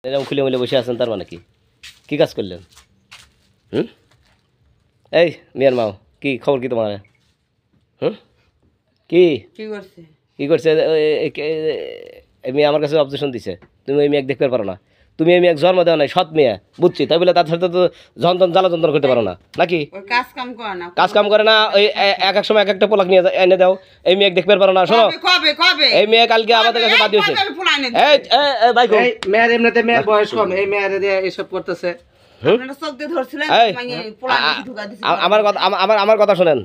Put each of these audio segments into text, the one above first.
এরকম খুলে মুলে বসে আছেন তার মানে কি কাজ করলেন? এই মিয়ার মাও কি খবর কি তোমার? কি করছে এই মেয়ে আমার কাছে অবজেকশন দিছে, তুমি এই মেয়ে দেখতে পারো না, তুমি এই মেয়ে জন্ম দেওয়া নাই, সৎ মেয়ে বুঝছি, তাই বলে তার সাথে তো যন্ত্রণ জ্বালা যন্ত্রণ করতে পারো না নাকি? কাজ কাম করে না, ওই এক এক সময় এক একটা পোলাক নিয়ে এনে দাও, এই মেয়ে দেখতে পারো না। শোনো, এই মেয়ে কালকে আমাদের কাছে বাদ দিয়েছে। এই ভাই মেয়ের এমনিতে মেয়ের বয়স কম, এই মেয়ের এসব করতেছে। আমার কথা শোনেন,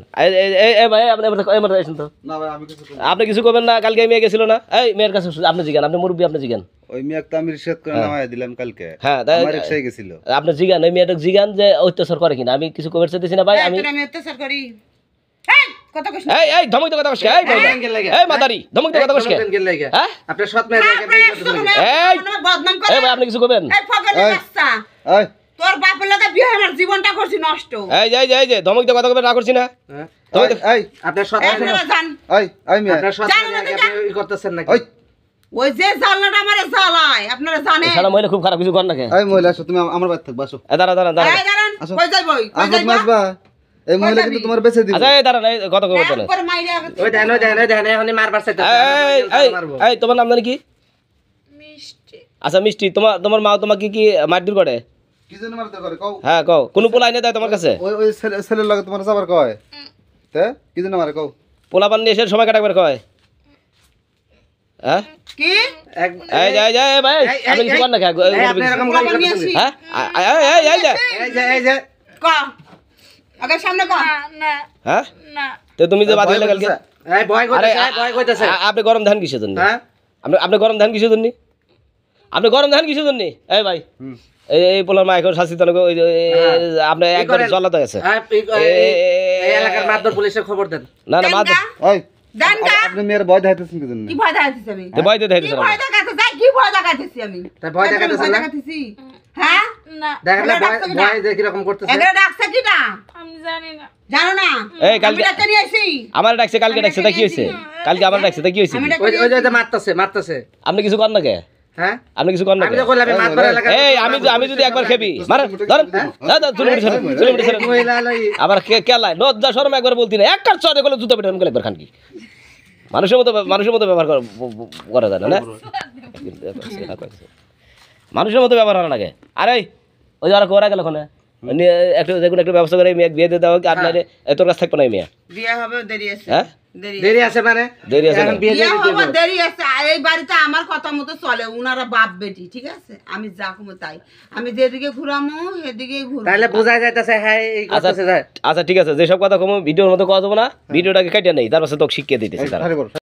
আপনি কিছু করবেন না। কালকে মেয়ে গেছিল না, এই মেয়ের কাছে আপনি জিগান, আপনি মুরব্বী, আপনি জিগান। ওই মেয়ে তো আমি রিসার্চ করে নামায় দিলাম কালকে। হ্যাঁ, আমার রিকশায় গেছিল। আপনি জিগান, ওই মেয়েটা জিগান যে অত্যাচার করে কিনা। আমি কিছু কভার চাইতেছি না ভাই, আমি অত্যাচার করি। এই ধমক তো কথা কইছ, এই ভাই এই মাদারি ধমক তো কথা কইছ। হ্যাঁ, আপনি সৎ মেয়ে বদনাম করে। এই ভাই আপনি কিছু করবেন? এই ফগরের বাচ্চা, এই তোর বাপের লগে বিয়ে আমার জীবনটা করছি নষ্ট। এই যে ধমক তো কথা কইবেন না করছি না। এই আপনি সৎ এই মেয়ে আপনার সৎ মেয়ে আপনি করতেছেন নাকি? ওই যে জালনাটা আমারে জ্বালায়, আপনারা জানেন। শালা মহিলা খুব খারাপ কিছু কর না কে? এই মহিলা আসো, তুমি আমার বাড়ি থাকবা, আসো। দাঁড়া এই দাঁড়ান, কই যাইবই? কই আসো, যাইবা? মাসবা। এই মহিলা কিন্তু তোমার বেঁচে দিবে। আচ্ছা এই দাঁড়ান, এই কথা কইবেন না। একবার মাইরা ওই দেন এখনই মারবার চাইতেছে। এই তোমার নাম জানি কি? মিষ্টি। আচ্ছা মিষ্টি, তোমার মা তোমাকে কি মারধর করে? কি জন্য মারতে করে কও? হ্যাঁ কও, কোন পোলা এনে দেয় তোমার কাছে? ওই ছেলের লাগে তোমার যাবার কয়, তে কি জন্য মারে কও? পোলা পান নিয়ে এসে সময় কাটাবার কয়? হ্যাঁ কি? এই ভাই আপনি কিছু কর না কে? আপনি এরকম করতেছেন? হ্যাঁ এই যে ক আগে সামনে ক। না হ্যাঁ না, তো তুমি যে বাদ দিলে কালকে, এই ভয় কইতেছে। আপনি গরম ধান কিসের জন্য? হ্যাঁ, আপনি গরম ধান কিসের জন্য? আপনি গরম ধান কিসের জন্য? এই ভাই এই পোলার মা এখন শাস্তি তো আপনি একবার জ্বালাতে গেছে। এই এলাকার মাদর পুলিশের খবর দেন। না মাদর, ওই আপনি মেয়ের ভয় দেখাইতেছেন কি জন্য? কি ভয় দেখাইছিস আমি? ভয় দিতে কি ভয় দেখাইছিস? কি ভয় দেখাইছিস আমি? তাই ভয় দেখাইতেছেন না? হ্যাঁ না, দেখেন না ভয় যে কি রকম করতেছে। এগুলা ডাকছে কি না আমি জানি না। জানো না? এই কালকে ডাক্তার নিয়ে আইছি। আমার ডাকছে, কালকে ডাকছে, তা কি হইছে? কালকে আমার ডাকছে, তা কি হইছে? ওই যে মারতেছে। আপনি কিছু কর না কে? হ্যাঁ, আপনি কিছু কর না? আমি তো কইলাম মারবার এলাকা। এই আমি যদি একবার খেবি মার ধরেন, দাদা চলে উঠে মহিলা লই আবার কেলাই লজ্জা শরম একবার বলতি না, একবার চড়ে গেলে জুতা পেটে গেলে একবার খান কি মানুষের মতো ব্যবহার করা যায় না? মানুষের মতো ব্যবহার হয় না কে? আরে ওই যারা কোরা গেল ওখানে একটা ব্যবস্থা করে মেয়ে বিয়ে দিয়ে দেওয়া, আপনার তোর কাছে থাকবে না মেয়ে বিয়ে হবে দেরি আছে। হ্যাঁ দেরি আছে মানে দেরি আছে এখন বিয়ে বিয়ে দিয়ে হবে দিতে দেরি আছে। এই বাড়িতে আমার কথা মতো চলে, উনারা বাপ বেটি, ঠিক আছে? আমি যা কমো তাই, আমি যেদিকে ঘুরামো সেদিকেই ঘুরবো। তাহলে বোঝা যাইতেছে হ্যাঁ এই করতেছে। আচ্ছা ঠিক আছে, যেসব কথা কম ভিডিওর মতো কথা বলবো না, ভিডিওটাকে কাটিয়ে নেই, তারপর তোকে শিখিয়ে দিতেছি।